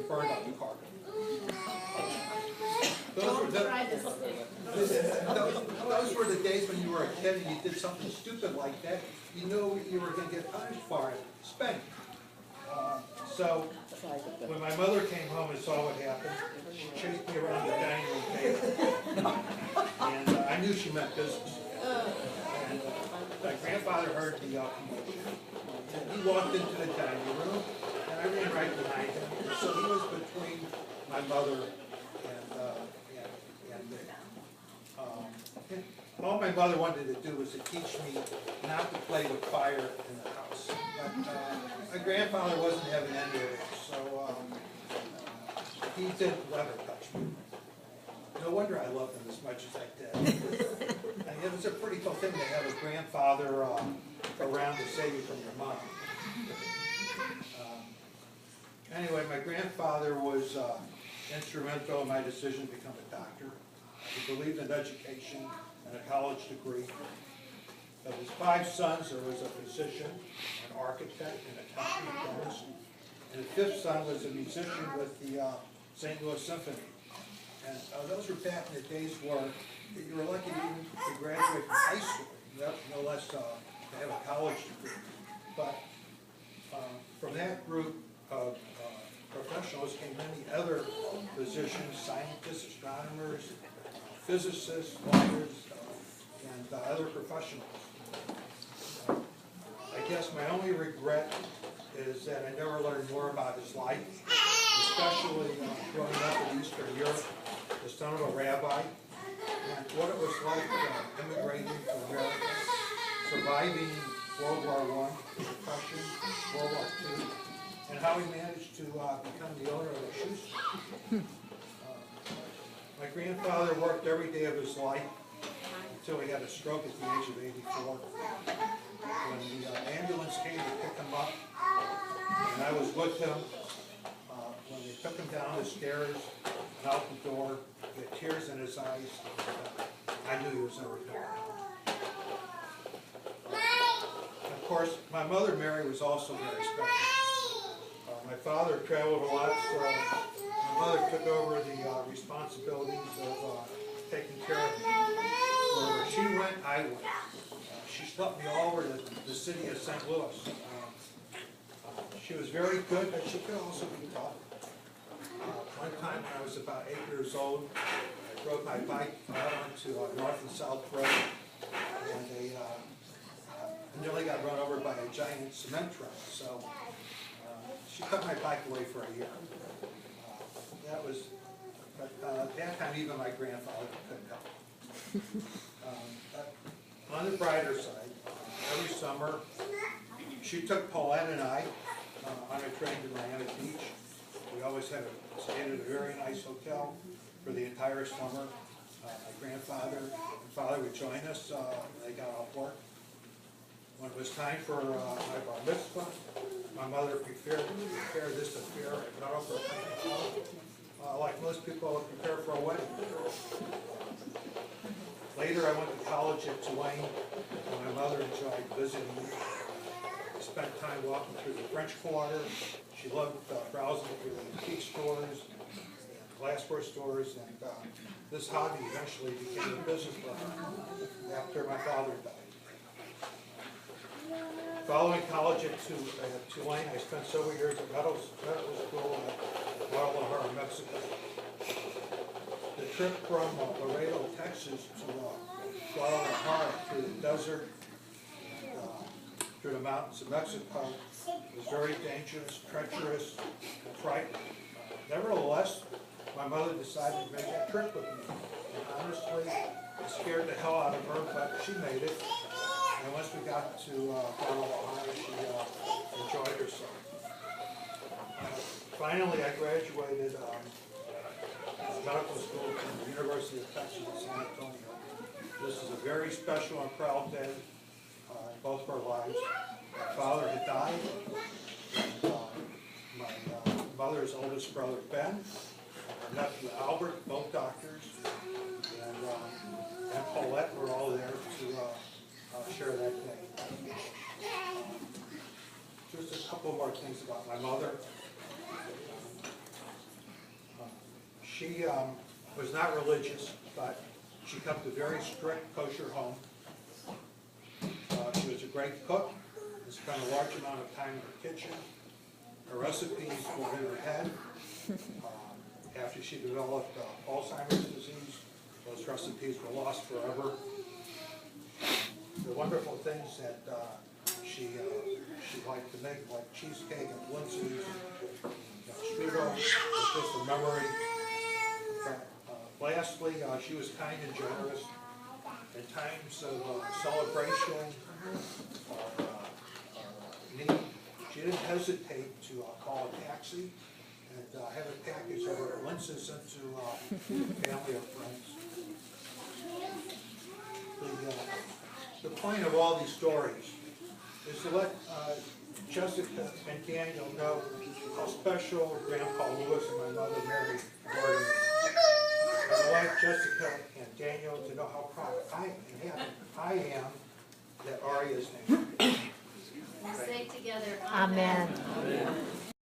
burned on the carpet. Those were the days when you were a kid and you did something stupid like that. You knew you were going to get punished for it, spanked. So when my mother came home and saw what happened, she chased me around the dining room table. And I knew she meant business. And my grandfather heard the commotion. And he walked into the dining room, and I ran right behind him. And so he was between my mother and me. All my mother wanted to do was to teach me not to play with fire in the house. But my grandfather wasn't having any of it, so he didn't let her touch me. No wonder I loved him as much as I did. And it was a pretty cool thing to have a grandfather around to save you from your mom. Anyway, my grandfather was instrumental in my decision to become a doctor. He believed in education and a college degree. Of his 5 sons, there was a physician, an architect, and a company dentist. And the 5th son was a musician with the St. Louis Symphony. And those were back in the days where you were lucky to graduate from high school, no less to have a college degree. But from that group of professionals came many other physicians, scientists, astronomers, physicists, lawyers, and other professionals. I guess my only regret is that I never learned more about his life, especially growing up in Eastern Europe, the son of a rabbi, and what it was like immigrating to America, surviving World War I, the Depression, World War II, and how he managed to become the owner of a shoe store. My grandfather worked every day of his life until he had a stroke at the age of 84. When the ambulance came to pick him up, and I was with him, when they took him down the stairs and out the door, he had tears in his eyes. I knew he was never going to come. Of course, my mother, Mary, was also very special. My father traveled a lot, so my mother took over the responsibilities of taking care of me. Wherever she went, I went. She swept me all over the city of St. Louis. She was very good, but she could also be tough. One time when I was about 8 years old, I rode my bike out onto North and South Road, and I nearly got run over by a giant cement truck. So she cut my bike away for a year. At that time, even my grandfather couldn't help. On the brighter side, every summer, she took Paulette and I on a train to Miami Beach. We always had stayed at a very nice hotel for the entire summer. My grandfather and father would join us when they got off work. When it was time for my bar mitzvah, my mother prepared this affair and got over like most people would prepare for a wedding. Later, I went to college at Tulane, and my mother enjoyed visiting me. I spent time walking through the French Quarter. She loved browsing through the antique stores, and glassware stores, and this hobby eventually became a business for her after my father died. Following college at Tulane, I spent several years at medical school at Guadalajara, Mexico. The trip from Laredo, Texas to Guadalajara through the desert and through the mountains of Mexico was very dangerous, treacherous, and frightening. Nevertheless, my mother decided to make that trip with me. And honestly, it scared the hell out of her, but she made it. And once we got to Guadalajara, she enjoyed herself. Finally, I graduated medical school from the University of Texas at San Antonio. This is a very special and proud day in both of our lives. My father had died. And, my mother's oldest brother, Ben, and her nephew, Albert, both doctors, and Paulette were all there to share that day. Just a couple more things about my mother. She was not religious, but she kept a very strict kosher home. She was a great cook and spent a large amount of time in her kitchen. Her recipes were in her head. After she developed Alzheimer's disease, those recipes were lost forever. The wonderful things that she liked to make, like cheesecake and blintzes, strudel, was just a memory. But, lastly, she was kind and generous. In times of celebration or need, she didn't hesitate to call a taxi and have a package of her blintzes into family or friends. The point of all these stories is to let Jessica and Daniel know how special Grandpa Lewis and my mother Mary were to me. I'd like Jessica and Daniel to know how proud I am that Aria is named. Let's say together, Amen. Amen.